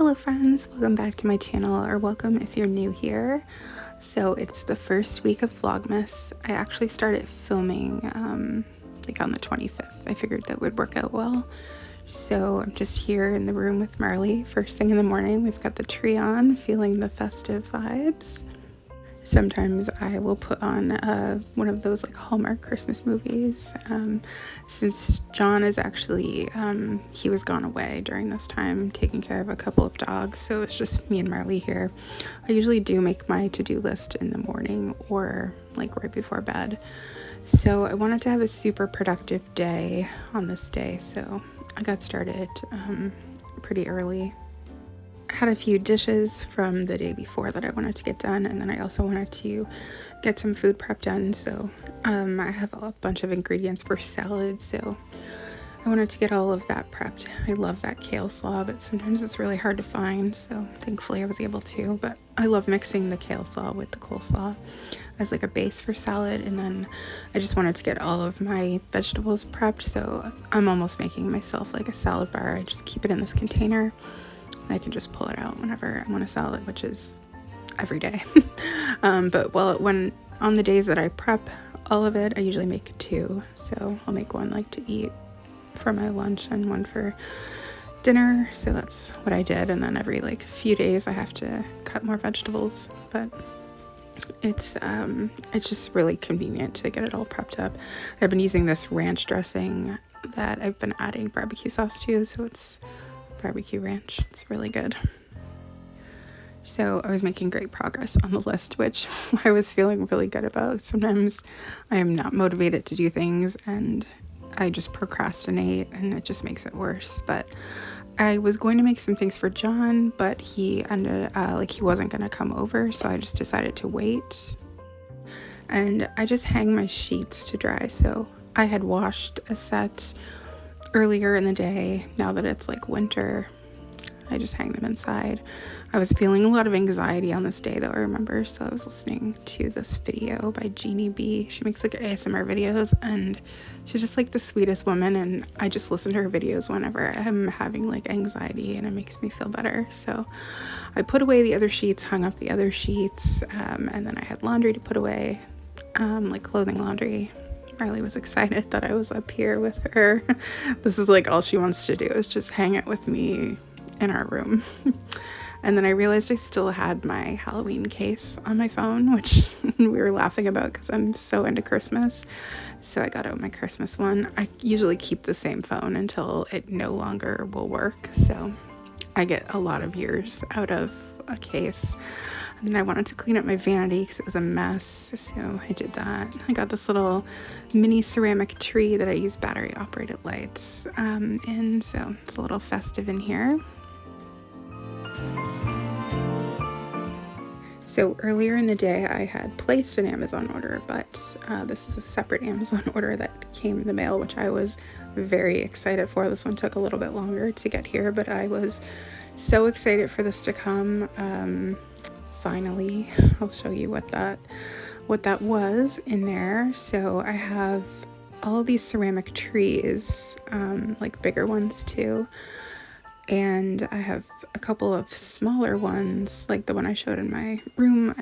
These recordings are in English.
Hello friends, welcome back to my channel, or welcome if you're new here. So it's the first week of Vlogmas. I actually started filming like on the 25th. I figured that would work out well. So I'm just here in the room with Marley. First thing in the morning, we've got the tree on, feeling the festive vibes. Sometimes I will put on one of those like Hallmark Christmas movies. Since John is actually, he was gone away during this time taking care of a couple of dogs, so it's just me and Marley here. I usually do make my to-do list in the morning or like right before bed. So I wanted to have a super productive day on this day, so I got started pretty early. Had a few dishes from the day before that I wanted to get done, and then I also wanted to get some food prep done. So I have a bunch of ingredients for salad, so I wanted to get all of that prepped. I love that kale slaw, but sometimes it's really hard to find, so thankfully I was able to. But I love mixing the kale slaw with the coleslaw as like a base for salad, and then I just wanted to get all of my vegetables prepped, so I'm almost making myself like a salad bar. I just keep it in this container. I can just pull it out whenever I want a salad, which is every day. But when on the days that I prep all of it, I usually make two. So I'll make one like to eat for my lunch and one for dinner. So that's what I did. And then every like few days I have to cut more vegetables. But it's just really convenient to get it all prepped up. I've been using this ranch dressing that I've been adding barbecue sauce to, so it's barbecue ranch. It's really good. So I was making great progress on the list, which I was feeling really good about. Sometimes I am not motivated to do things and I just procrastinate and it just makes it worse. But I was going to make some things for John, but he ended like he wasn't going to come over, so I just decided to wait. And I just hang my sheets to dry. So I had washed a set earlier in the day. Now that it's like winter, I just hang them inside. I was feeling a lot of anxiety on this day though, I remember, so I was listening to this video by Jeannie B. She makes like ASMR videos and she's just like the sweetest woman, and I just listen to her videos whenever I'm having like anxiety and it makes me feel better. So I put away the other sheets, hung up the other sheets, and then I had laundry to put away, like clothing laundry. Marley was excited that I was up here with her. This is like all she wants to do is just hang out with me in our room. And then I realized I still had my Halloween case on my phone, which we were laughing about because I'm so into Christmas. So I got out my Christmas one. I usually keep the same phone until it no longer will work. So I get a lot of years out of a case. And then I wanted to clean up my vanity because it was a mess, so I did that. I got this little mini ceramic tree that I use battery operated lights in, so it's a little festive in here. So earlier in the day I had placed an Amazon order, but this is a separate Amazon order that came in the mail, which I was very excited for. This one took a little bit longer to get here, but I was so excited for this to come. Finally, I'll show you what that was in there. So I have all these ceramic trees, like bigger ones too, and I have a couple of smaller ones like the one I showed in my room.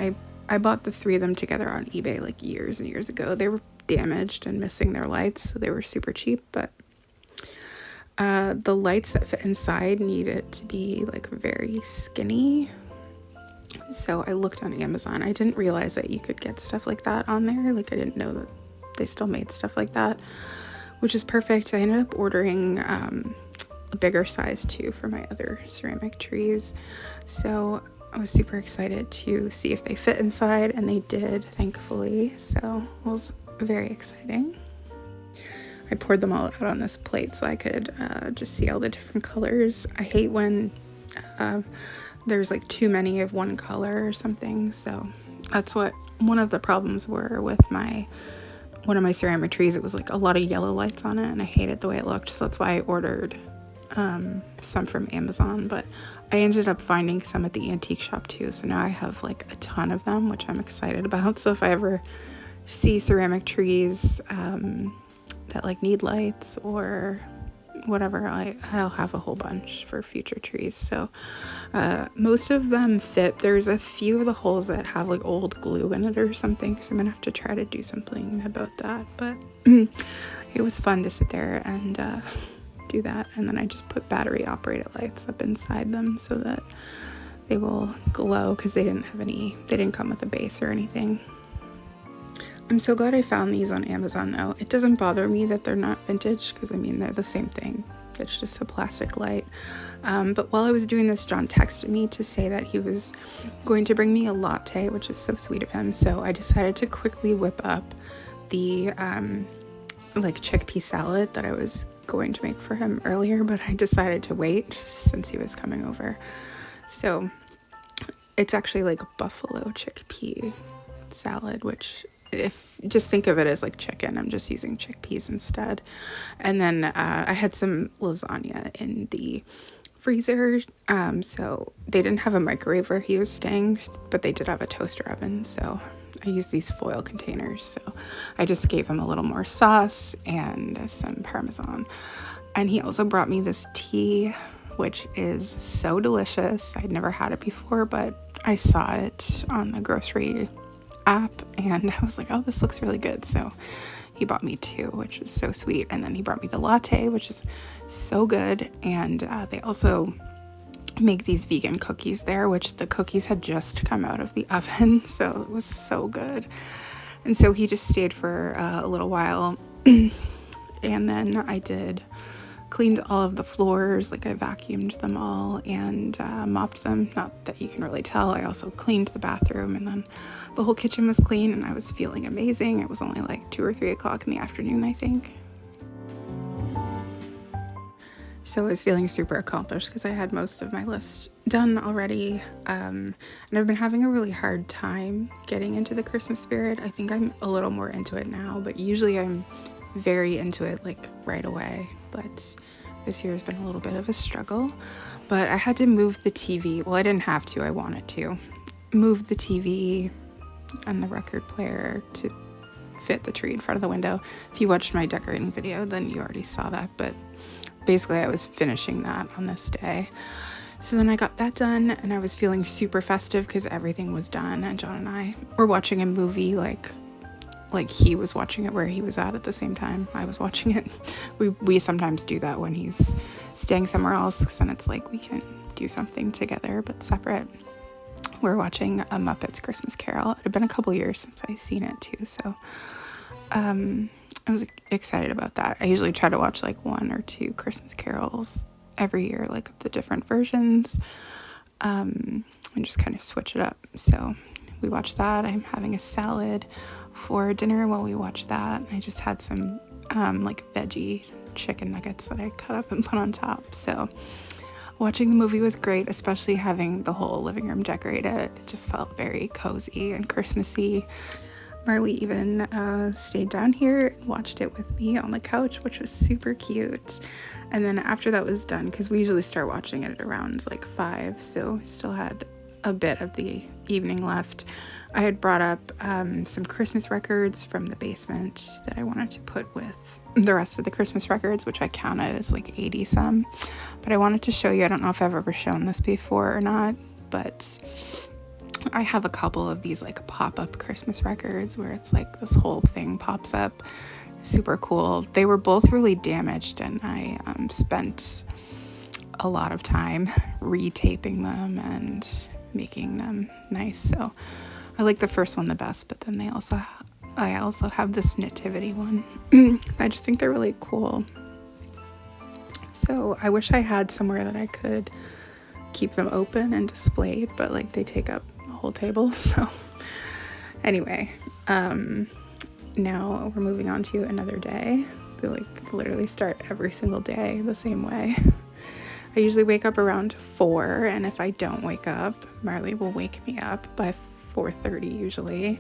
I bought the three of them together on eBay like years and years ago. They were damaged and missing their lights, so they were super cheap, but the lights that fit inside needed to be like very skinny. So I looked on Amazon. I didn't realize that you could get stuff like that on there. Like I didn't know that they still made stuff like that, which is perfect. I ended up ordering a bigger size too for my other ceramic trees. So I was super excited to see if they fit inside, and they did, thankfully. So it was very exciting. I poured them all out on this plate so I could just see all the different colors. I hate when there's like too many of one color or something, so that's what one of the problems were with one of my ceramic trees. It was like a lot of yellow lights on it, and I hated the way it looked, so that's why I ordered some from Amazon. But I ended up finding some at the antique shop too, so now I have like a ton of them, which I'm excited about. So if I ever see ceramic trees that like need lights or whatever, I'll have a whole bunch for future trees. So most of them fit. There's a few of the holes that have like old glue in it or something, so I'm gonna have to try to do something about that. But it was fun to sit there and do that. And then I just put battery operated lights up inside them so that they will glow, because they didn't come with a base or anything. I'm so glad I found these on Amazon though. It doesn't bother me that they're not vintage, because I mean, they're the same thing. It's just a plastic light. But while I was doing this, John texted me to say that he was going to bring me a latte, which is so sweet of him. So I decided to quickly whip up the like chickpea salad that I was going to make for him earlier, but I decided to wait since he was coming over. So it's actually like buffalo chickpea salad, which, if just think of it as like chicken, I'm just using chickpeas instead. And then I had some lasagna in the freezer, so they didn't have a microwave where he was staying, but they did have a toaster oven, so I used these foil containers. So I just gave him a little more sauce and some Parmesan. And he also brought me this tea, which is so delicious. I'd never had it before, but I saw it on the grocery app and I was like, oh, this looks really good. So he bought me two, which is so sweet. And then he brought me the latte, which is so good. And they also make these vegan cookies there, which the cookies had just come out of the oven, so it was so good. And so he just stayed for a little while and then I cleaned all of the floors, like I vacuumed them all and mopped them. Not that you can really tell. I also cleaned the bathroom, and then the whole kitchen was clean and I was feeling amazing. It was only like 2 or 3 o'clock in the afternoon, I think. So I was feeling super accomplished because I had most of my list done already. And I've been having a really hard time getting into the Christmas spirit. I think I'm a little more into it now, but usually I'm very into it like right away. But this year has been a little bit of a struggle. But I had to move the TV. Well, I didn't have to, I wanted to. Move the TV and the record player to fit the tree in front of the window. If you watched my decorating video, then you already saw that. But basically I was finishing that on this day. So then I got that done and I was feeling super festive because everything was done, and John and I were watching a movie like he was watching it where he was at the same time I was watching it. We sometimes do that when he's staying somewhere else, because then it's like we can do something together but separate. We're watching a Muppets Christmas Carol. It had been a couple years since I seen it too, so I was excited about that. I usually try to watch like 1 or 2 Christmas carols every year, like the different versions, and just kind of switch it up. So we watched that. I'm having a salad for dinner while we watch that. I just had some like veggie chicken nuggets that I cut up and put on top. So watching the movie was great, especially having the whole living room decorated. It just felt very cozy and Christmassy. Marley even stayed down here and watched it with me on the couch, which was super cute. And then after that was done, because we usually start watching it at around like 5, so we still had a bit of the evening left, I had brought up some Christmas records from the basement that I wanted to put with the rest of the Christmas records, which I counted as like 80 some. But I wanted to show you, I don't know if I've ever shown this before or not, but I have a couple of these like pop-up Christmas records where it's like this whole thing pops up. Super cool. They were both really damaged, and I spent a lot of time retaping them and making them nice. So I like the first one the best, but then I also have this nativity one. I just think they're really cool. So I wish I had somewhere that I could keep them open and displayed, but like they take up a whole table. So anyway, now we're moving on to another day. We like literally start every single day the same way. I usually wake up around 4, and if I don't wake up, Marley will wake me up by 4:30 usually.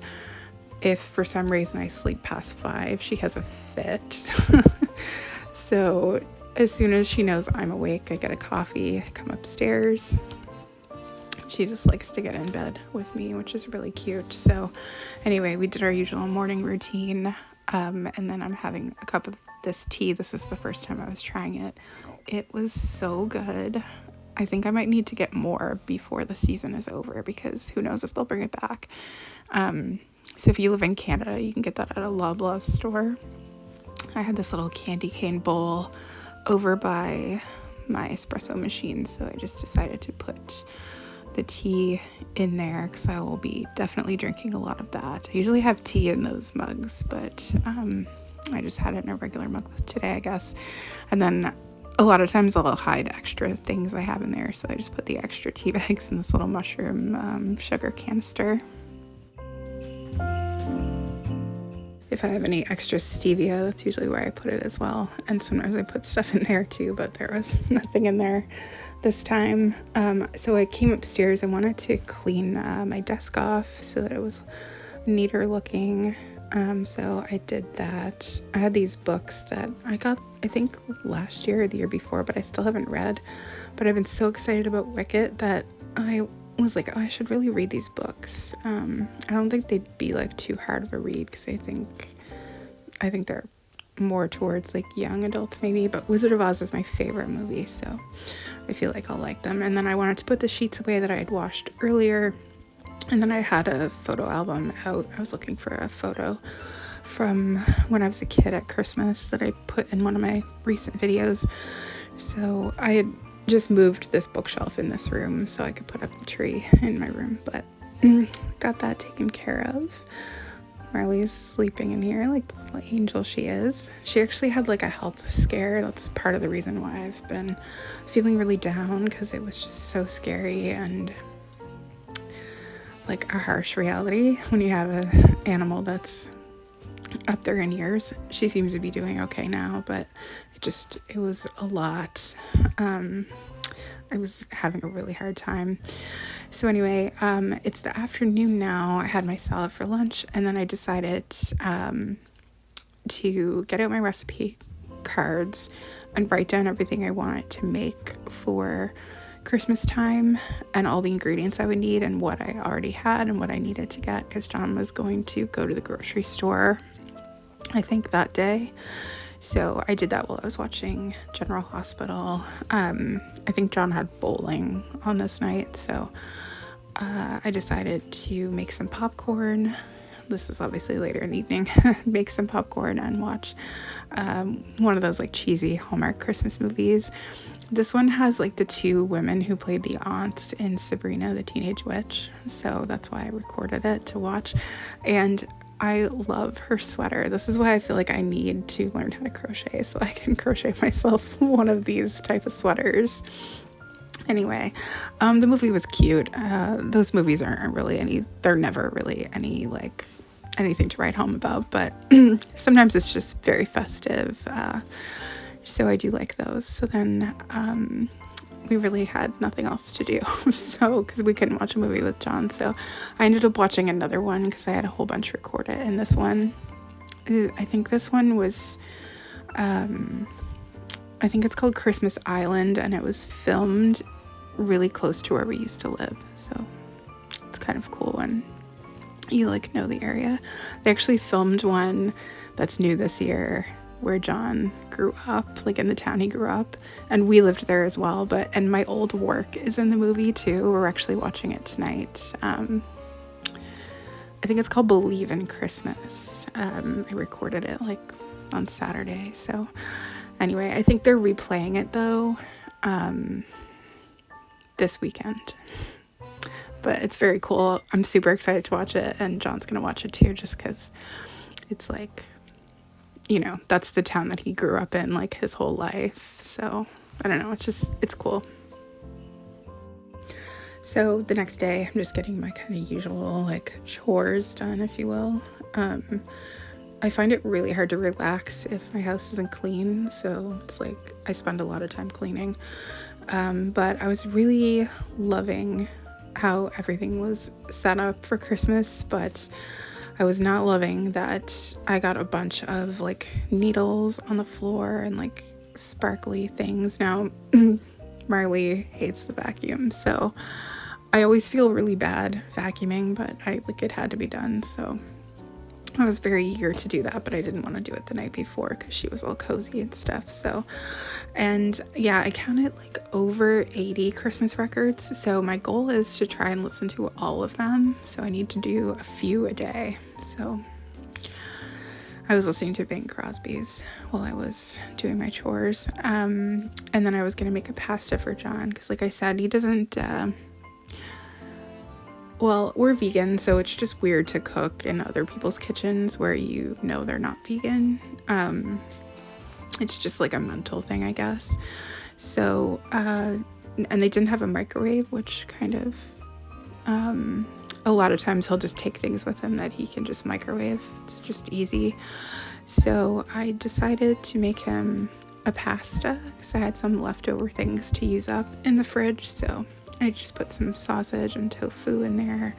If for some reason I sleep past 5, she has a fit. So as soon as she knows I'm awake, I get a coffee, I come upstairs. She just likes to get in bed with me, which is really cute. So anyway, we did our usual morning routine, and then I'm having a cup of this tea. This is the first time I was trying it. It was so good. I think I might need to get more before the season is over, because who knows if they'll bring it back. So if you live in Canada, you can get that at a Loblaws store. I had this little candy cane bowl over by my espresso machine, so I just decided to put the tea in there because I will be definitely drinking a lot of that. I usually have tea in those mugs, but I just had it in a regular mug today, I guess. And then a lot of times I'll hide extra things I have in there, so I just put the extra tea bags in this little mushroom sugar canister. If I have any extra stevia, that's usually where I put it as well. And sometimes I put stuff in there too, but there was nothing in there this time. So I came upstairs. I wanted to clean my desk off so that it was neater looking. So I did that. I had these books that I got, I think last year or the year before, but I still haven't read. But I've been so excited about Wicked that I was like, oh, I should really read these books. I don't think they'd be like too hard of a read, because I think they're more towards like young adults maybe, but Wizard of Oz is my favorite movie, so I feel like I'll like them. And then I wanted to put the sheets away that I had washed earlier, and then I had a photo album out. I was looking for a photo from when I was a kid at Christmas that I put in one of my recent videos. So I had just moved this bookshelf in this room so I could put up the tree in my room, but got that taken care of. Marley's sleeping in here like the little angel she is. She actually had like a health scare. That's part of the reason why I've been feeling really down, because it was just so scary and like a harsh reality when you have an animal that's up there in years. She seems to be doing okay now, but it was a lot. I was having a really hard time. So anyway, it's the afternoon now. I had my salad for lunch, and then I decided to get out my recipe cards and write down everything I wanted to make for Christmas time and all the ingredients I would need and what I already had and what I needed to get, because John was going to go to the grocery store, I think, that day. So I did that while I was watching General Hospital. I think John had bowling on this night, so I decided to make some popcorn. This is obviously later in the evening. Make some popcorn and watch one of those like cheesy Hallmark Christmas movies. This one has like the two women who played the aunts in Sabrina the Teenage Witch, so that's why I recorded it to watch. And I love her sweater. This is why I feel like I need to learn how to crochet, so I can crochet myself one of these type of sweaters. Anyway, the movie was cute. Those movies aren't really they're never really like anything to write home about, but sometimes it's just very festive. So I do like those. So then we really had nothing else to do, so because we couldn't watch a movie with John, so I ended up watching another one because I had a whole bunch recorded. And this one, I think this one was I think it's called Christmas Island, and it was filmed really close to where we used to live, so it's kind of cool when you like know the area. They actually filmed one that's new this year where John grew up, like in the town he grew up, and we lived there as well. And my old work is in the movie too. We're actually watching it tonight. I think it's called Believe in Christmas. I recorded it like on Saturday. So anyway, I think they're replaying it though this weekend. But it's very cool. I'm super excited to watch it, and John's gonna watch it too, just because it's like, you know, that's the town that he grew up in like his whole life. So I don't know, it's cool. So the next day I'm just getting my kind of usual like chores done, if you will. I find it really hard to relax if my house isn't clean, so it's like I spend a lot of time cleaning. But I was really loving how everything was set up for Christmas, but I was not loving that I got a bunch of like needles on the floor and like sparkly things. Now Marley hates the vacuum, so I always feel really bad vacuuming, but it had to be done. So I was very eager to do that, but I didn't want to do it the night before because she was all cozy and stuff. So, and yeah, I counted like over 80 Christmas records. So my goal is to try and listen to all of them. So I need to do a few a day. So I was listening to Bing Crosby's while I was doing my chores. And then I was going to make a pasta for John because, like I said, he doesn't... well, we're vegan, so it's just weird to cook in other people's kitchens where you know they're not vegan. It's just like a mental thing, I guess. So, and they didn't have a microwave, which kind of, a lot of times he'll just take things with him that he can just microwave. It's just easy. So I decided to make him a pasta because I had some leftover things to use up in the fridge. So I just put some sausage and tofu in there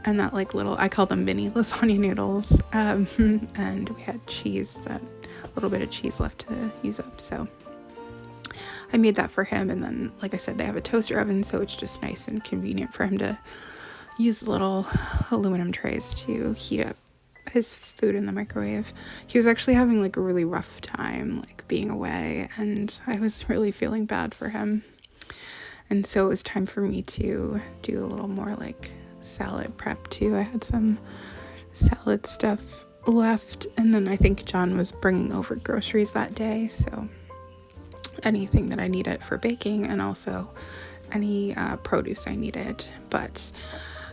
and that like little, I call them mini lasagna noodles. And we had cheese, that little bit of cheese left to use up. So I made that for him. And then, like I said, they have a toaster oven, so it's just nice and convenient for him to use little aluminum trays to heat up his food in the microwave. He was actually having like a really rough time, like being away, and I was really feeling bad for him. And so it was time for me to do a little more like salad prep too. I had some salad stuff left, and then I think John was bringing over groceries that day, so anything that I needed for baking and also any produce I needed. But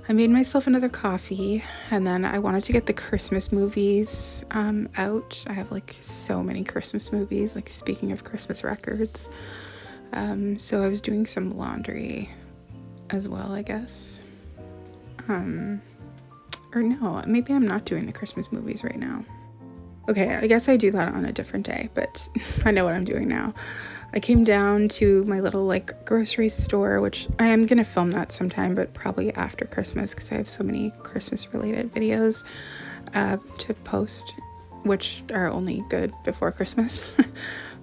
I made myself another coffee, and then I wanted to get the Christmas movies out. I have like so many Christmas movies, like speaking of Christmas records. So I was doing some laundry as well, I guess. Or no, maybe I'm not doing the Christmas movies right now. Okay, I guess I do that on a different day, but I know what I'm doing now. I came down to my little like grocery store, which I am going to film that sometime, but probably after Christmas because I have so many Christmas related videos to post, which are only good before Christmas.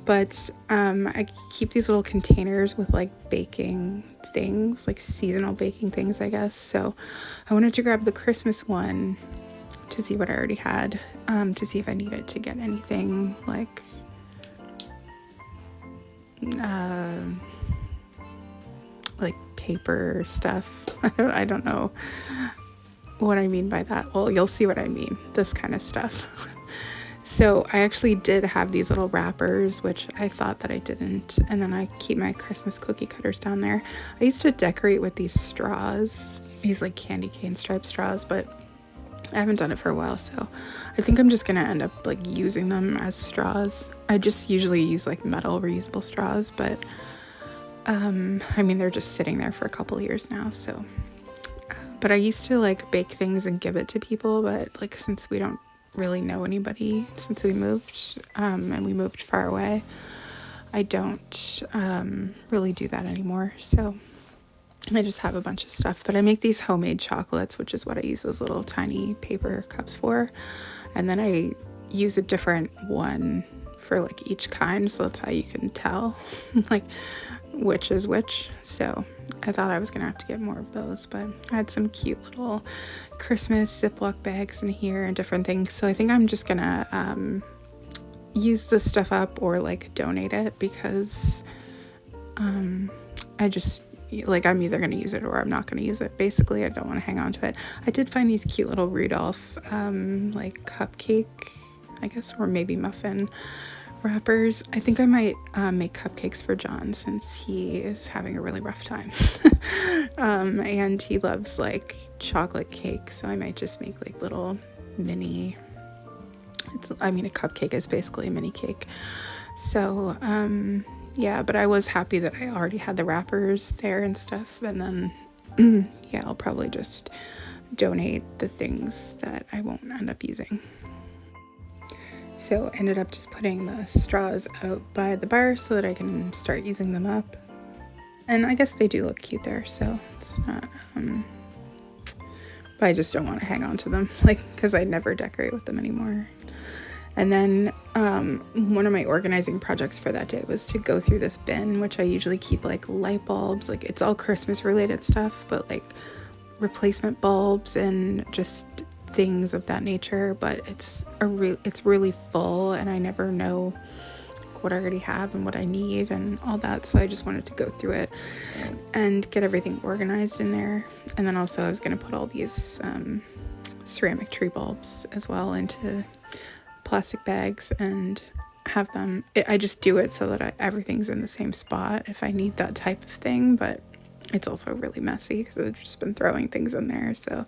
But I keep these little containers with like baking things, like seasonal baking things, I guess. So I wanted to grab the Christmas one to see what I already had, to see if I needed to get anything like paper stuff. I don't know what I mean by that. Well, you'll see what I mean, this kind of stuff. So I actually did have these little wrappers, which I thought that I didn't. And then I keep my Christmas cookie cutters down there. I used to decorate with these straws, these like candy cane striped straws, but I haven't done it for a while. So I think I'm just going to end up like using them as straws. I just usually use like metal reusable straws, but I mean, they're just sitting there for a couple years now. So, but I used to like bake things and give it to people, but like since we don't really know anybody since we moved, and we moved far away, I don't really do that anymore. So I just have a bunch of stuff, but I make these homemade chocolates, which is what I use those little tiny paper cups for. And then I use a different one for like each kind, so that's how you can tell like which is which. So I thought I was gonna have to get more of those, but I had some cute little Christmas Ziploc bags in here and different things. So I think I'm just gonna use this stuff up or like donate it, because I just like, I'm either gonna use it or I'm not gonna use it. Basically, I don't want to hang on to it. I did find these cute little Rudolph like cupcake, I guess, or maybe muffin wrappers. I think I might make cupcakes for John since he is having a really rough time. And he loves like chocolate cake, so I might just make like little mini, I mean, a cupcake is basically a mini cake. So yeah, but I was happy that I already had the wrappers there and stuff, and then yeah, I'll probably just donate the things that I won't end up using. So ended up just putting the straws out by the bar so that I can start using them up. And I guess they do look cute there, so it's not, but I just don't want to hang on to them, like, because I never decorate with them anymore. And then one of my organizing projects for that day was to go through this bin, which I usually keep like light bulbs, like it's all Christmas related stuff, but like replacement bulbs and just things of that nature, but it's really full, and I never know what I already have and what I need and all that. So I just wanted to go through it and get everything organized in there. And then also I was going to put all these ceramic tree bulbs as well into plastic bags and have them. I just do it so that everything's in the same spot if I need that type of thing, but it's also really messy because I've just been throwing things in there. So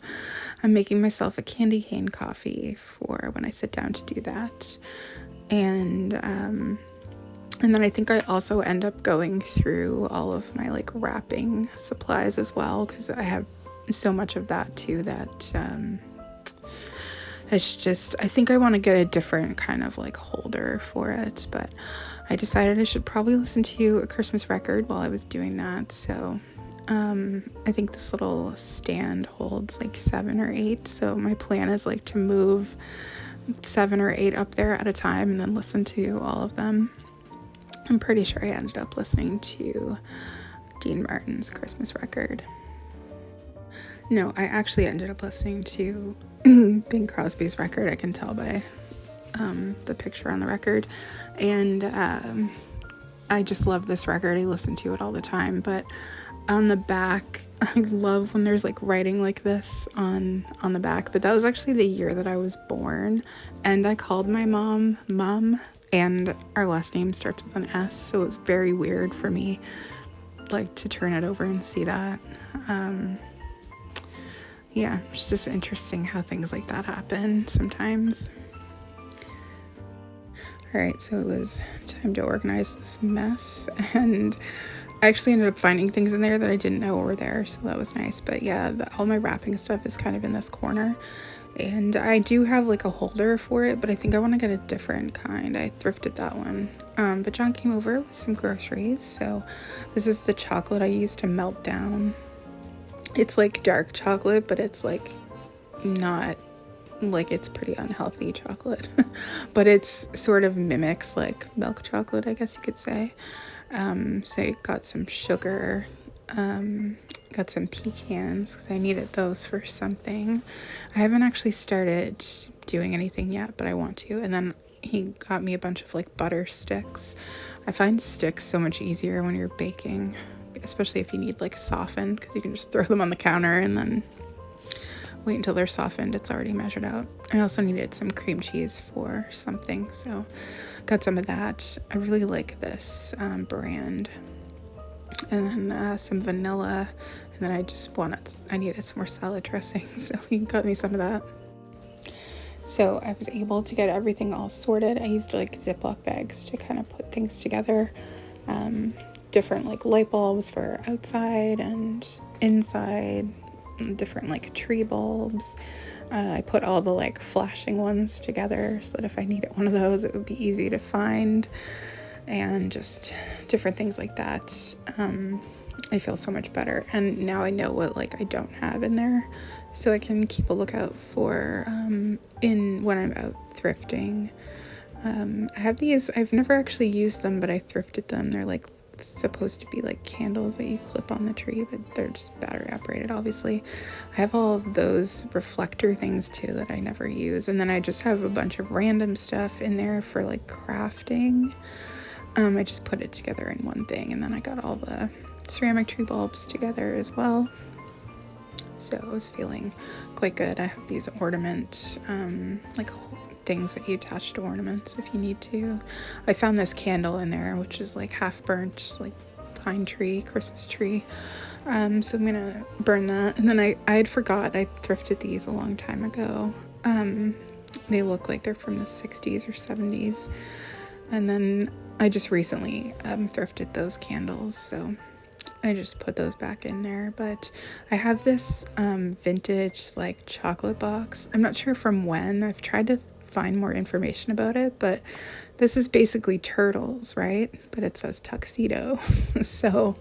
I'm making myself a candy cane coffee for when I sit down to do that. And then I think I also end up going through all of my like wrapping supplies as well, because I have so much of that too that it's just, I think I want to get a different kind of like holder for it. But I decided I should probably listen to a Christmas record while I was doing that. So I think this little stand holds like 7 or 8. So my plan is like to move 7 or 8 up there at a time and then listen to all of them. I'm pretty sure I ended up listening to Dean Martin's Christmas record. No, I actually ended up listening to Bing Crosby's record. I can tell by the picture on the record. And I just love this record. I listen to it all the time. But on the back, I love when there's like writing like this on the back. But that was actually the year that I was born. And I called my mom, and our last name starts with an S, so it was very weird for me, like, to turn it over and see that. Yeah, it's just interesting how things like that happen sometimes. All right, so it was time to organize this mess, and I actually ended up finding things in there that I didn't know were there, so that was nice. But yeah, all my wrapping stuff is kind of in this corner. And I do have like a holder for it, but I think I want to get a different kind. I thrifted that one. But John came over with some groceries. So this is the chocolate I used to melt down. It's like dark chocolate, but it's like not, like, it's pretty unhealthy chocolate. But it's sort of mimics like milk chocolate, I guess you could say. So I got some sugar, got some pecans because I needed those for something. I haven't actually started doing anything yet, but I want to. And then he got me a bunch of like butter sticks. I find sticks so much easier when you're baking, especially if you need like softened, because you can just throw them on the counter and then wait until they're softened. It's already measured out. I also needed some cream cheese for something, so got some of that. I really like this brand. And then some vanilla, and then I needed some more salad dressing, so he got me some of that. So I was able to get everything all sorted. I used like Ziploc bags to kind of put things together. Different like light bulbs for outside and inside, different like tree bulbs. I put all the like flashing ones together so that if I needed one of those, it would be easy to find. And just different things like that. I feel so much better, and now I know what like I don't have in there, so I can keep a lookout for when I'm out thrifting. I have these. I've never actually used them, but I thrifted them. They're like supposed to be like candles that you clip on the tree, but they're just battery operated, obviously. I have all of those reflector things too that I never use, and then I just have a bunch of random stuff in there for like crafting. I just put it together in one thing, and then I got all the ceramic tree bulbs together as well. So I was feeling quite good. I have these ornament, like things that you attach to ornaments if you need to. I found this candle in there, which is like half burnt, like pine tree, Christmas tree. So I'm gonna burn that. And then I had forgot I thrifted these a long time ago. They look like they're from the 60s or 70s. And then I just recently thrifted those candles, so I just put those back in there. But I have this vintage like chocolate box. I'm not sure from when. I've tried to find more information about it, but this is basically turtles, right? But it says tuxedo. So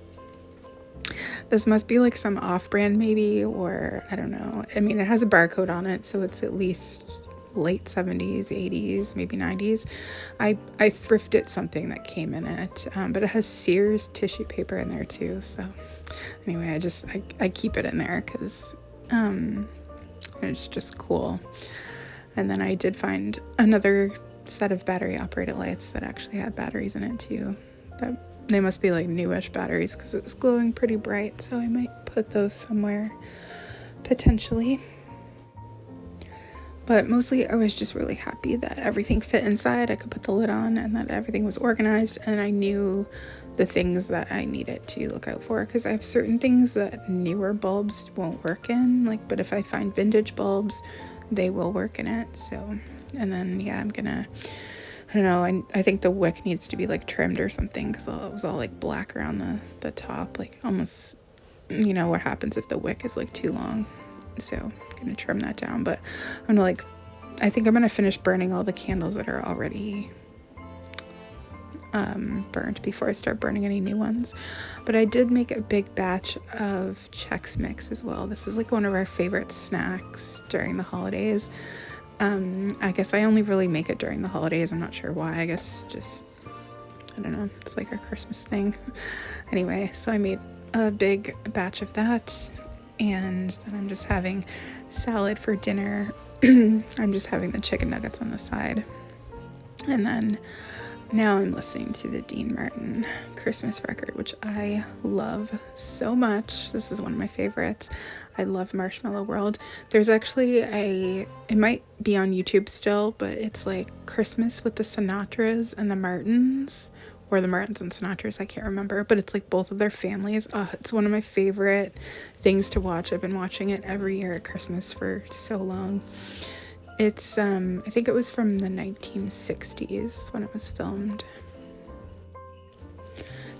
this must be like some off-brand maybe, or I don't know. I mean, it has a barcode on it, so it's at least late 70s, 80s, maybe 90s. I thrifted something that came in it, but it has Sears tissue paper in there too. So anyway, I keep it in there because and it's just cool. And then I did find another set of battery operated lights that actually had batteries in it too. They must be like newish batteries because it was glowing pretty bright, so I might put those somewhere potentially. But mostly I was just really happy that everything fit inside, I could put the lid on, and that everything was organized, and I knew the things that I needed to look out for, because I have certain things that newer bulbs won't work in, like, but if I find vintage bulbs, they will work in it. So, and then yeah, I'm gonna, I don't know, I think the wick needs to be like trimmed or something, because it was all like black around the top, like almost, you know what happens if the wick is like too long. So I'm gonna trim that down, but I'm gonna I think I'm gonna finish burning all the candles that are already burnt before I start burning any new ones. But I did make a big batch of Chex Mix as well. This is like one of our favorite snacks during the holidays. I guess I only really make it during the holidays. I'm not sure why. I guess just, I don't know, it's like a Christmas thing. Anyway, so I made a big batch of that, and then I'm just having salad for dinner. I'm just having the chicken nuggets on the side. And then now I'm listening to the Dean Martin Christmas record, which I love so much. This is one of my favorites. I love Marshmallow World. There's actually it might be on YouTube still, but it's like Christmas with the Sinatras and the Martins, or the Martins and Sinatras, I can't remember, but it's like both of their families. It's one of my favorite things to watch. I've been watching it every year at Christmas for so long. It's, I think it was from the 1960s when it was filmed.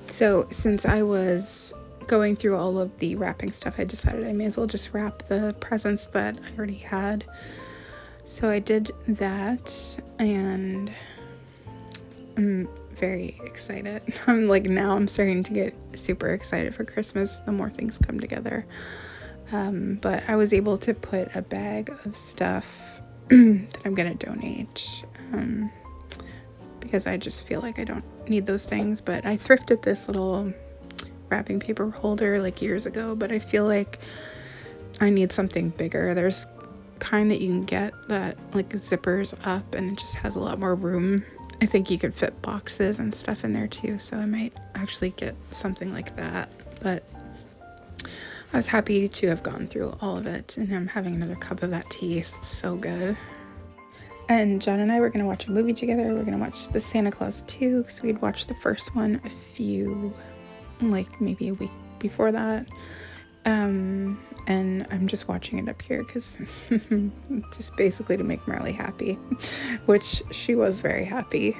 So since I was going through all of the wrapping stuff, I decided I may as well just wrap the presents that I already had. So I did that, and I'm very excited. Now I'm starting to get super excited for Christmas the more things come together. But I was able to put a bag of stuff that I'm gonna donate, because I just feel like I don't need those things. But I thrifted this little wrapping paper holder like years ago, but I feel like I need something bigger. There's kind that you can get that like zippers up and it just has a lot more room. I think you could fit boxes and stuff in there too, so I might actually get something like that. But I was happy to have gone through all of it, and I'm having another cup of that tea. It's so good. And John and I were going to watch a movie together. We're going to watch The Santa Claus 2, because we'd watched the first one maybe a week before that. And I'm just watching it up here because just basically to make Marley happy, which she was very happy.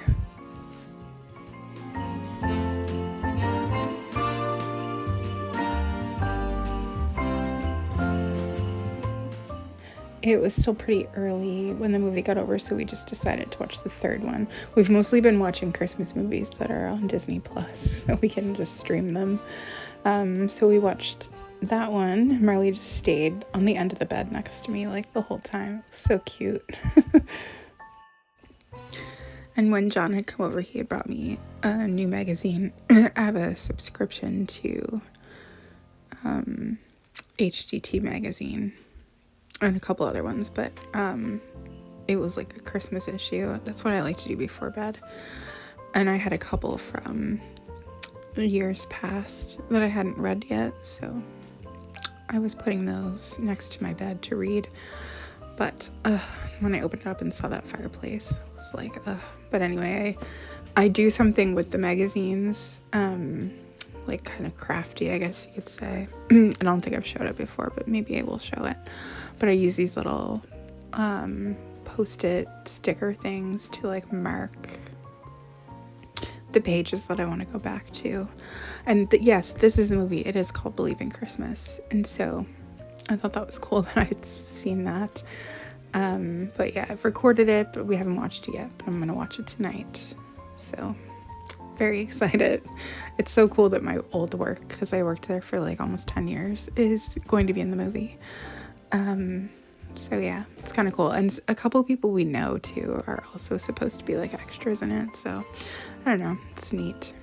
It was still pretty early when the movie got over, so we just decided to watch the third one. We've mostly been watching Christmas movies that are on Disney Plus, so we can just stream them. So we watched that one. Marley just stayed on the end of the bed next to me like the whole time. It was so cute. And when John had come over, he had brought me a new magazine. I have a subscription to HGT magazine and a couple other ones, but it was like a Christmas issue. That's what I like to do before bed. And I had a couple from years past that I hadn't read yet, so I was putting those next to my bed to read. But when I opened it up and saw that fireplace, I was like, but anyway, I do something with the magazines, like kind of crafty, I guess you could say. I don't think I've showed it before, but maybe I will show it. But I use these little post-it sticker things to like mark the pages that I want to go back to. And yes, this is a movie. It is called Believing Christmas. And so I thought that was cool that I had seen that. But yeah, I've recorded it, but we haven't watched it yet. But I'm going to watch it tonight. So very excited. It's so cool that my old work, because I worked there for like almost 10 years, is going to be in the movie. So yeah, it's kind of cool. And a couple people we know too are also supposed to be like extras in it. So I don't know, it's neat.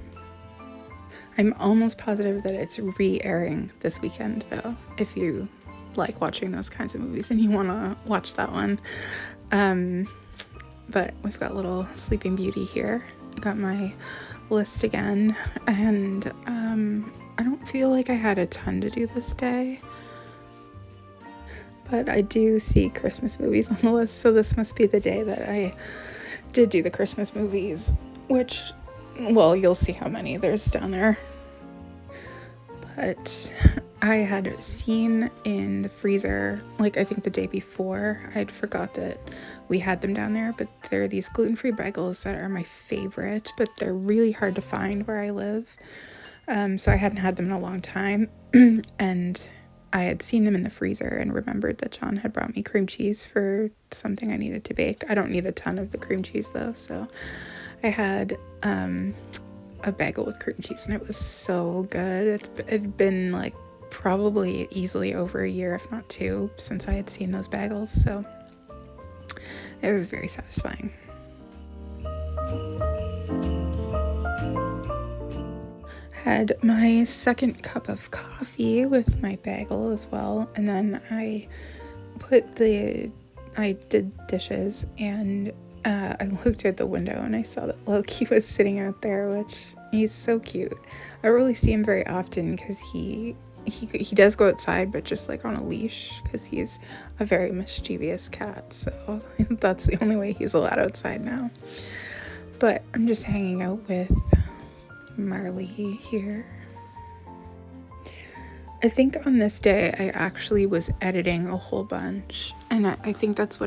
I'm almost positive that it's re-airing this weekend though, if you like watching those kinds of movies and you want to watch that one. But we've got little Sleeping Beauty here. I got my list again, and I don't feel like I had a ton to do this day, but I do see Christmas movies on the list, so this must be the day that I did do the Christmas movies, which, well, you'll see how many there's down there. But I had seen in the freezer, like I think the day before, I'd forgot that we had them down there, but they're these gluten-free bagels that are my favorite, but they're really hard to find where I live. So I hadn't had them in a long time, and I had seen them in the freezer and remembered that John had brought me cream cheese for something I needed to bake. I don't need a ton of the cream cheese though, so I had a bagel with cream cheese, and it was so good. It'd been like probably easily over a year, if not 2, since I had seen those bagels, so it was very satisfying. Had my second cup of coffee with my bagel as well, and then I did dishes, and I looked at the window and I saw that Loki was sitting out there, which he's so cute. I don't really see him very often because he does go outside, but just like on a leash, because he's a very mischievous cat, so that's the only way he's allowed outside now. But I'm just hanging out with Marley here. I think on this day I actually was editing a whole bunch, and I think that's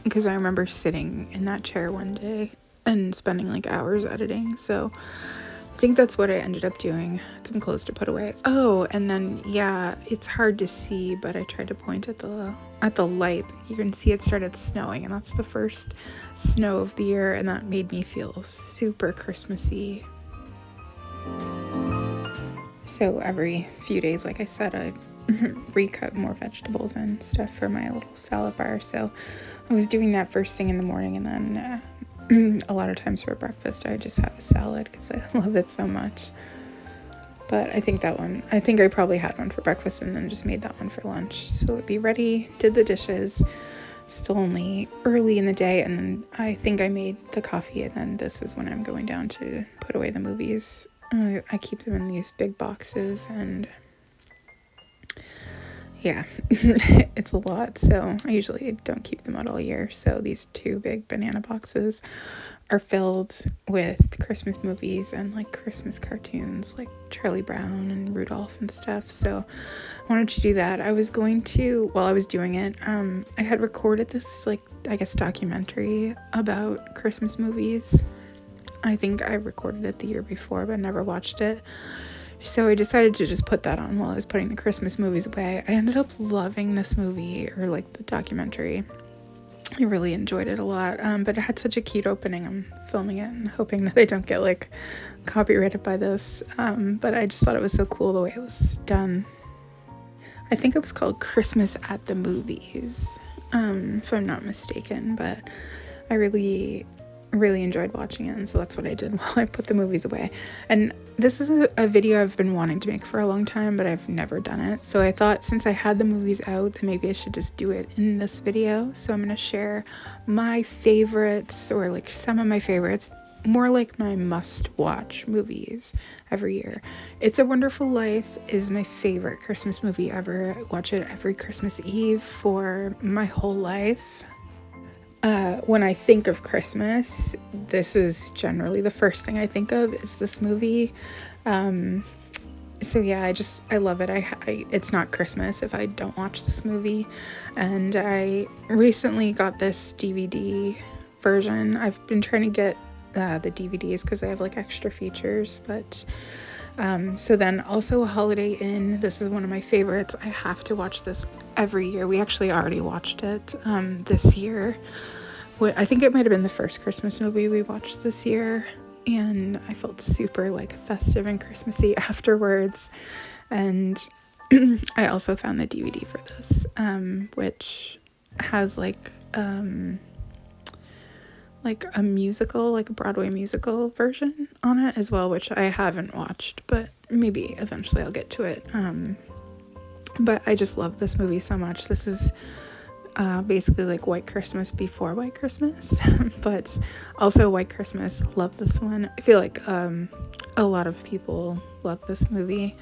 because I remember sitting in that chair one day and spending like hours editing, so I think that's what I ended up doing. I had some clothes to put away. Oh, and then yeah, it's hard to see, but I tried to point at the light. You can see it started snowing, and that's the first snow of the year, and that made me feel super Christmassy. So every few days, like I said, I'd recut more vegetables and stuff for my little salad bar. So I was doing that first thing in the morning, and then a lot of times for breakfast I just have a salad because I love it so much. But I think I probably had one for breakfast and then just made that one for lunch. So it'd be ready, did the dishes, still only early in the day, and then I think I made the coffee, and then this is when I'm going down to put away the movies. I keep them in these big boxes, and yeah, it's a lot, so I usually don't keep them out all year. So these 2 big banana boxes are filled with Christmas movies and like Christmas cartoons like Charlie Brown and Rudolph and stuff. So I wanted to do that. While I was doing it, I had recorded this, like, I guess documentary about Christmas movies. I think I recorded it the year before, but never watched it. So I decided to just put that on while I was putting the Christmas movies away. I ended up loving this movie, or like the documentary. I really enjoyed it a lot, but it had such a cute opening. I'm filming it and hoping that I don't get like copyrighted by this, but I just thought it was so cool the way it was done. I think it was called Christmas at the Movies, if I'm not mistaken, but I really enjoyed watching it, and so that's what I did while I put the movies away. And this is a video I've been wanting to make for a long time, but I've never done it. So I thought, since I had the movies out, then maybe I should just do it in this video. So I'm gonna share my favorites, or like some of my favorites, more like my must-watch movies every year. It's a Wonderful Life is my favorite Christmas movie ever. I watch it every Christmas Eve for my whole life. When I think of Christmas, this is generally the first thing I think of, is this movie. So yeah, I love it. It's not Christmas if I don't watch this movie. And I recently got this DVD version. I've been trying to get the DVDs because they have like extra features, but so then also Holiday Inn. This is one of my favorites. I have to watch this every year. We actually already watched it this year. I think it might have been the first Christmas movie we watched this year, and I felt super like festive and Christmassy afterwards. And I also found the DVD for this, which has like a musical, like a Broadway musical version on it as well, which I haven't watched, but maybe eventually I'll get to it. But I just love this movie so much. This is basically like White Christmas before White Christmas, but also White Christmas. Love this one. I feel like a lot of people love this movie.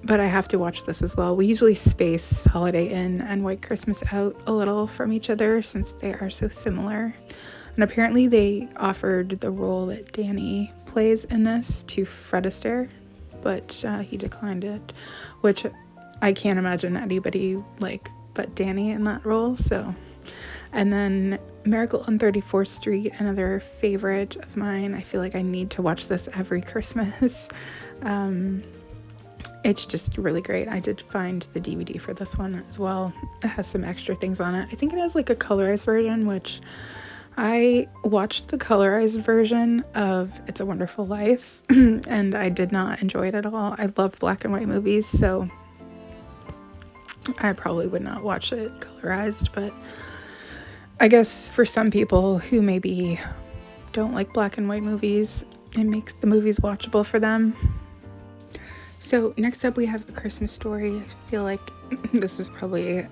But I have to watch this as well. We usually space Holiday Inn and White Christmas out a little from each other since they are so similar. And apparently they offered the role that Danny plays in this to Fred Astaire, but he declined it, which I can't imagine anybody but Danny in that role. So, and then Miracle on 34th Street, another favorite of mine. I feel like I need to watch this every Christmas. It's just really great. I did find the DVD for this one as well. It has some extra things on it. I think it has like a colorized version, which I watched the colorized version of It's a Wonderful Life and I did not enjoy it at all. I love black and white movies, so I probably would not watch it colorized, but I guess for some people who maybe don't like black and white movies, it makes the movies watchable for them. So next up we have A Christmas Story. I feel like this is probably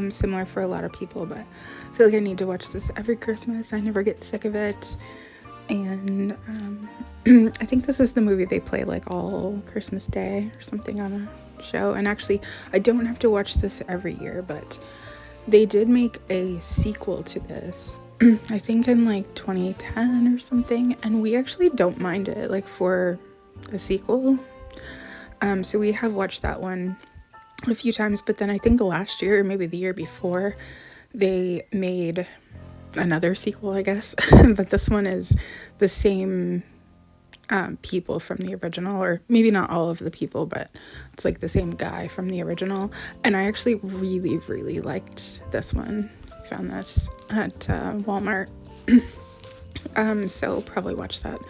similar for a lot of people, but I feel like I need to watch this every Christmas. I never get sick of it. And I think this is the movie they play like all Christmas Day or something on a show. And actually, I don't have to watch this every year, but they did make a sequel to this, I think in like 2010 or something. And we actually don't mind it, like for a sequel. So we have watched that one a few times, but then I think last year or maybe the year before they made another sequel, I guess. But this one is the same people from the original, or maybe not all of the people, but it's like the same guy from the original. And I actually really, really liked this one. I found this at Walmart. So probably watch that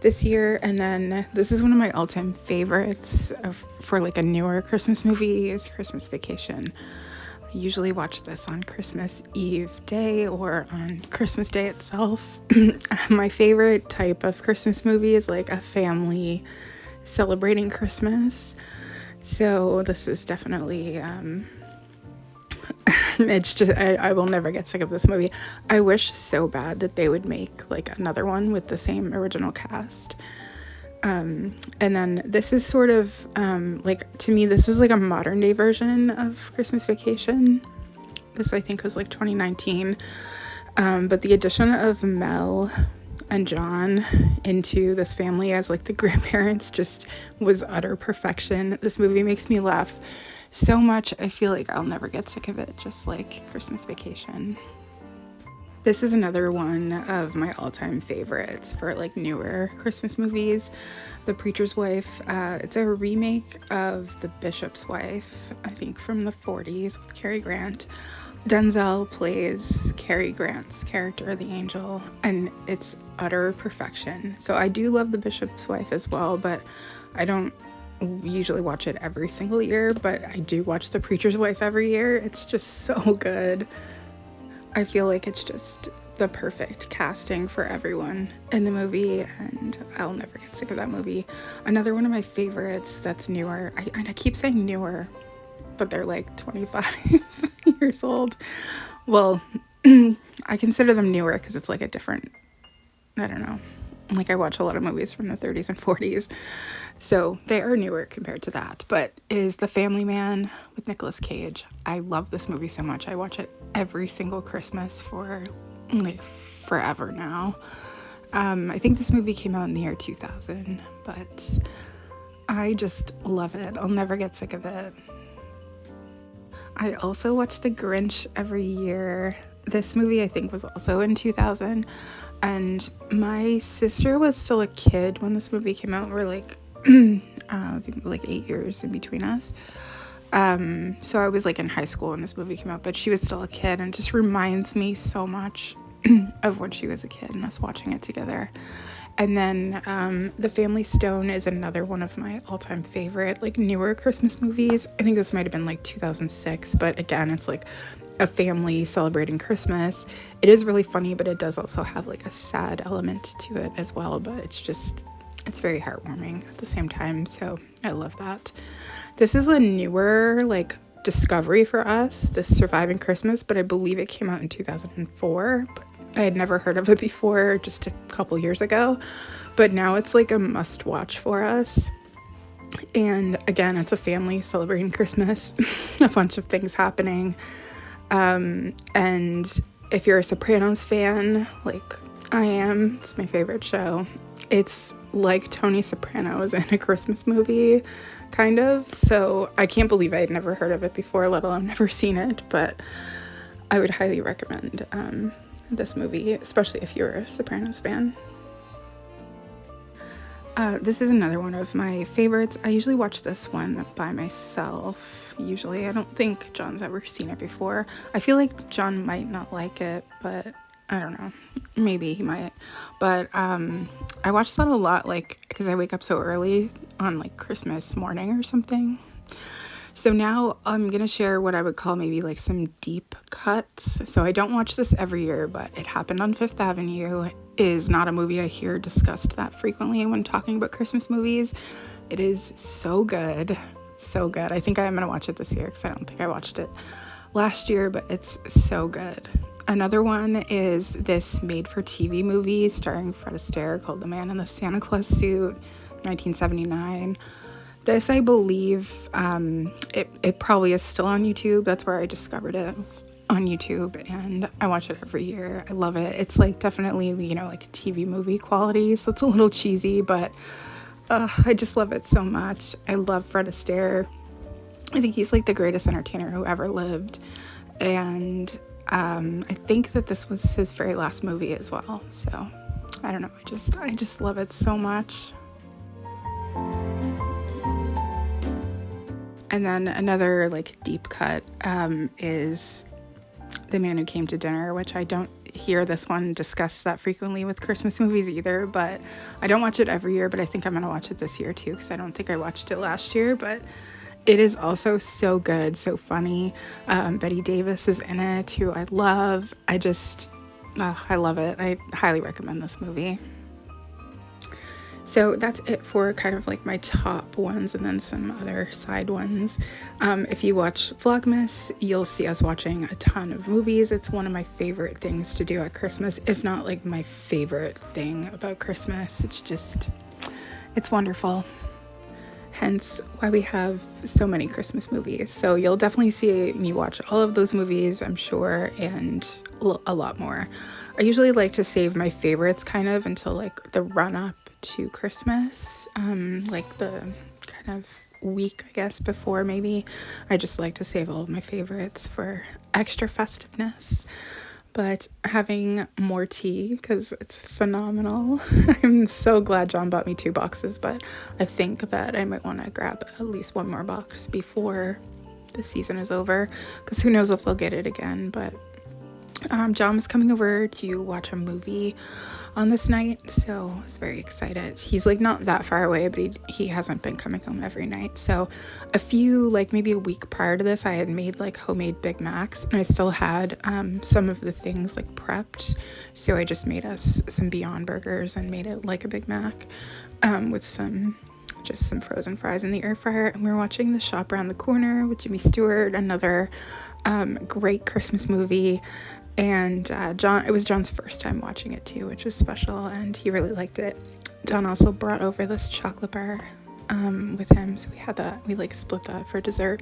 this year. And then this is one of my all-time favorites for like a newer Christmas movie is Christmas Vacation. I usually watch this on Christmas Eve day or on Christmas Day itself. My favorite type of Christmas movie is like a family celebrating Christmas. So this is definitely it's just I will never get sick of this movie. I wish so bad that they would make like another one with the same original cast. And then this is sort of like, to me, this is like a modern day version of Christmas Vacation. This I think was like 2019. But the addition of Mel and John into this family as like the grandparents just was utter perfection. This movie makes me laugh so much. I feel like I'll never get sick of it, just like Christmas Vacation. This is another one of my all-time favorites for like newer Christmas movies, The Preacher's Wife. It's a remake of The Bishop's Wife, I think from the 40s with Cary Grant. Denzel plays Cary Grant's character, the angel, and it's utter perfection. So I do love The Bishop's Wife as well, but I don't usually watch it every single year, but I do watch The Preacher's Wife every year. It's just so good. I feel like it's just the perfect casting for everyone in the movie, and I'll never get sick of that movie. Another one of my favorites that's newer, I keep saying newer, but they're like 25 years old. Well, I consider them newer because it's like a different, I don't know, like I watch a lot of movies from the 30s and 40s, so they are newer compared to that, but is The Family Man with Nicolas Cage. I love this movie so much. I watch it every single Christmas for like forever now. I think this movie came out in the year 2000, but I just love it. I'll never get sick of it. I also watch The Grinch every year. This movie I think was also in 2000, and my sister was still a kid when this movie came out. We're like I think like 8 years in between us. So I was like in high school when this movie came out, but she was still a kid, and it just reminds me so much of when she was a kid and us watching it together. And then The Family Stone is another one of my all-time favorite like newer Christmas movies. I think this might have been like 2006, but again, it's like a family celebrating Christmas. It is really funny, but it does also have like a sad element to it as well, but it's it's very heartwarming at the same time, so I love that. This is a newer like discovery for us, this Surviving Christmas, but I believe it came out in 2004. I had never heard of it before, just a couple years ago, but now it's like a must watch for us. And again, it's a family celebrating Christmas, a bunch of things happening. And if you're a Sopranos fan, like I am, it's my favorite show. It's like Tony Soprano's in a Christmas movie, kind of. So I can't believe I had never heard of it before, let alone never seen it. But I would highly recommend this movie, especially if you're a Sopranos fan. This is another one of my favorites. I usually watch this one by myself. Usually, I don't think John's ever seen it before. I feel like John might not like it, but I don't know. Maybe he might. But I watch that a lot, like, because I wake up so early on like Christmas morning or something. So now I'm going to share what I would call maybe like some deep cuts. So I don't watch this every year, but It Happened on Fifth Avenue is not a movie I hear discussed that frequently when talking about Christmas movies. It is so good. So good. I think I'm going to watch it this year because I don't think I watched it last year, but it's so good. Another one is this made-for-TV movie starring Fred Astaire called The Man in the Santa Claus Suit, 1979. This, I believe, it probably is still on YouTube. That's where I discovered it. It was on YouTube, and I watch it every year. I love it. It's like definitely, you know, like TV movie quality, so it's a little cheesy, but I just love it so much. I love Fred Astaire. I think he's like the greatest entertainer who ever lived, and I think that this was his very last movie as well. So I don't know. I just love it so much. And then another like deep cut is The Man Who Came to Dinner, which I don't hear this one discussed that frequently with Christmas movies either, but I don't watch it every year, but I think I'm going to watch it this year too, because I don't think I watched it last year, but it is also so good, so funny. Betty Davis is in it, who I love. I love it. I highly recommend this movie. So that's it for kind of like my top ones and then some other side ones. If you watch Vlogmas, you'll see us watching a ton of movies. It's one of my favorite things to do at Christmas, if not like my favorite thing about Christmas. It's wonderful. Hence why we have so many Christmas movies. So you'll definitely see me watch all of those movies, I'm sure, and a lot more. I usually like to save my favorites kind of until like the run up to Christmas, like the kind of week, I guess, before maybe. I just like to save all of my favorites for extra festiveness. But having more tea, because it's phenomenal. I'm so glad John bought me 2 boxes, but I think that I might want to grab at least one more box before the season is over, because who knows if they'll get it again. But John was coming over to watch a movie on this night, so I was very excited. He's like not that far away, but he hasn't been coming home every night. So maybe a week prior to this, I had made like homemade Big Macs, and I still had some of the things like prepped. So I just made us some Beyond Burgers and made it like a Big Mac with some frozen fries in the air fryer. And we were watching The Shop Around the Corner with Jimmy Stewart, another great Christmas movie. And it was John's first time watching it too, which was special, and he really liked it. John also brought over this chocolate bar with him, so we like split that for dessert.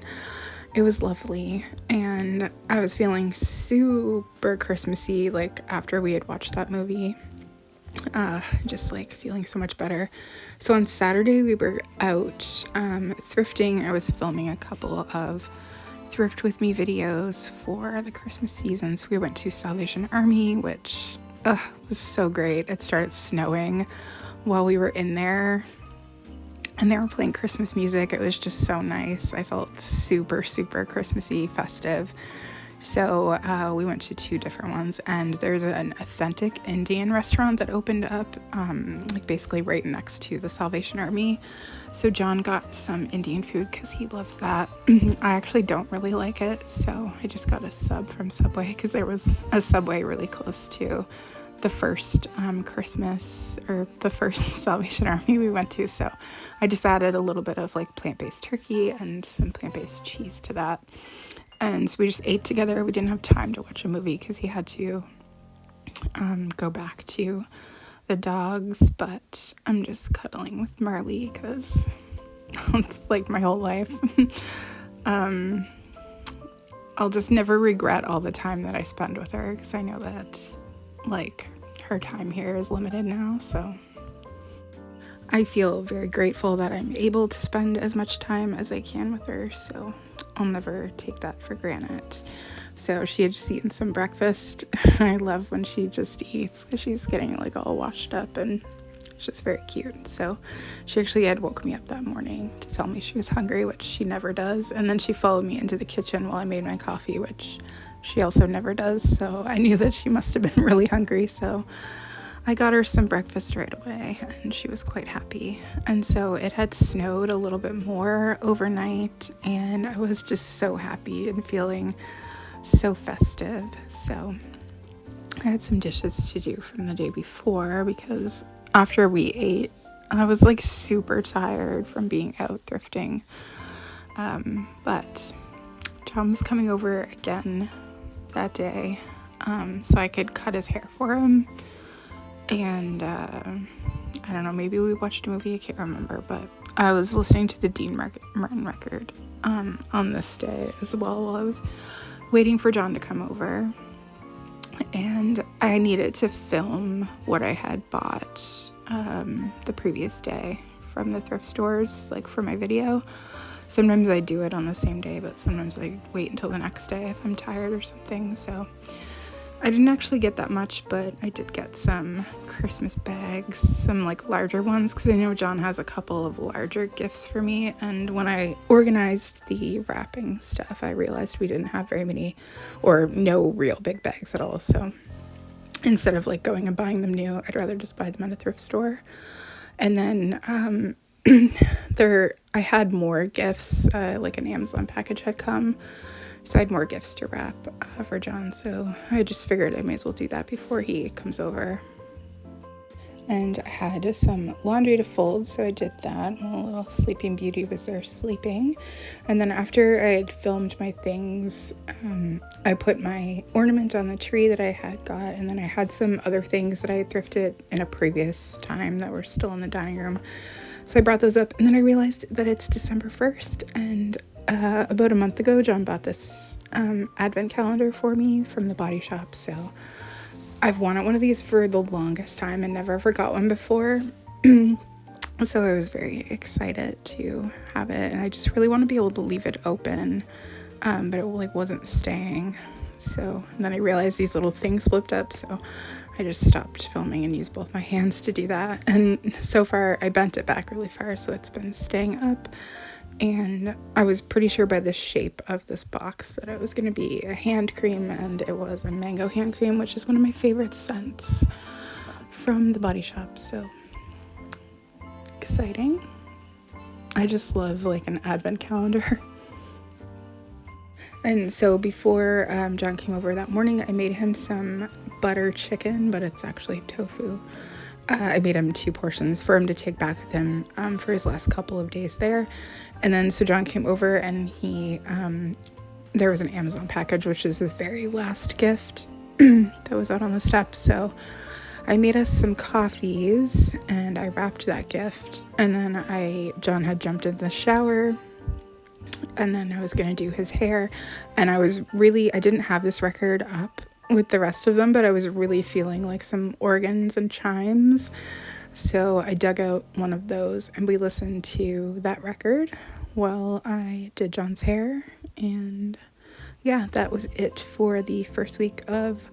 It was lovely, and I was feeling super Christmassy like after we had watched that movie. Just like feeling so much better. So on Saturday we were out thrifting. I was filming a couple of Thrift With Me videos for the Christmas season. So we went to Salvation Army, which was so great. It started snowing while we were in there, and they were playing Christmas music. It was just so nice. I felt super, super Christmassy, festive. So we went to 2 different ones, and there's an authentic Indian restaurant that opened up like basically right next to the Salvation Army. So John got some Indian food because he loves that. I actually don't really like it, so I just got a sub from Subway because there was a Subway really close to the first Christmas or the first Salvation Army we went to, so I just added a little bit of like plant-based turkey and some plant-based cheese to that. And so we just ate together. We didn't have time to watch a movie because he had to go back to the dogs, but I'm just cuddling with Marley because it's like my whole life. I'll just never regret all the time that I spend with her because I know that like her time here is limited now, so I feel very grateful that I'm able to spend as much time as I can with her, so I'll never take that for granted. So she had just eaten some breakfast. I love when she just eats because she's getting like all washed up and it's just very cute. So she actually had woke me up that morning to tell me she was hungry, which she never does. And then she followed me into the kitchen while I made my coffee, which she also never does. So I knew that she must have been really hungry. So I got her some breakfast right away and she was quite happy. And so it had snowed a little bit more overnight and I was just so happy and feeling so festive. So I had some dishes to do from the day before because after we ate, I was like super tired from being out thrifting. But John was coming over again that day so I could cut his hair for him. And I don't know, maybe we watched a movie, I can't remember, but I was listening to the Dean Martin record on this day as well while I was waiting for John to come over. And I needed to film what I had bought the previous day from the thrift stores, like for my video. Sometimes I do it on the same day, but sometimes I wait until the next day if I'm tired or something. So I didn't actually get that much, but I did get some Christmas bags, some like larger ones, because I know John has a couple of larger gifts for me. And when I organized the wrapping stuff, I realized we didn't have very many or no real big bags at all. So instead of like going and buying them new, I'd rather just buy them at a thrift store. And then I had more gifts, like an Amazon package had come. So I had more gifts to wrap for John, so I just figured I may as well do that before he comes over. And I had some laundry to fold, so I did that. My little sleeping beauty was there sleeping. And then after I had filmed my things, I put my ornament on the tree that I had got, and then I had some other things that I had thrifted in a previous time that were still in the dining room. So I brought those up, and then I realized that it's December 1st, and about a month ago, John bought this advent calendar for me from the Body Shop. So I've wanted one of these for the longest time and never ever got one before. So I was very excited to have it, and I just really want to be able to leave it open, but it like wasn't staying. So then I realized these little things flipped up, so I just stopped filming and used both my hands to do that. And so far I bent it back really far, so it's been staying up. And I was pretty sure by the shape of this box that it was going to be a hand cream, and it was a mango hand cream, which is one of my favorite scents from the Body Shop. So exciting. I just love like an advent calendar. And so before John came over that morning, I made him some butter chicken, but it's actually tofu. I made him 2 portions for him to take back with him for his last couple of days there. And then so John came over, and he there was an Amazon package, which is his very last gift that was out on the steps. So I made us some coffees and I wrapped that gift. And then John had jumped in the shower, and then I was gonna do his hair. And I didn't have this record up with the rest of them, but I was really feeling like some organs and chimes. So I dug out one of those and we listened to that record while I did John's hair. And yeah, that was it for the first week of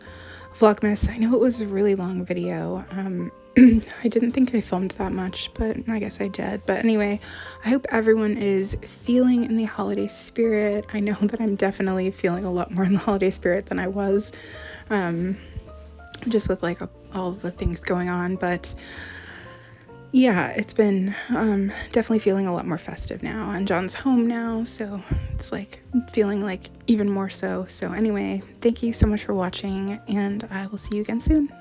Vlogmas. I know it was a really long video. I didn't think I filmed that much, but I guess I did. But anyway, I hope everyone is feeling in the holiday spirit. I know that I'm definitely feeling a lot more in the holiday spirit than I was, just with like all the things going on. But yeah, it's been definitely feeling a lot more festive now, and John's home now, so it's like feeling like even more so. So anyway, thank you so much for watching, and I will see you again soon.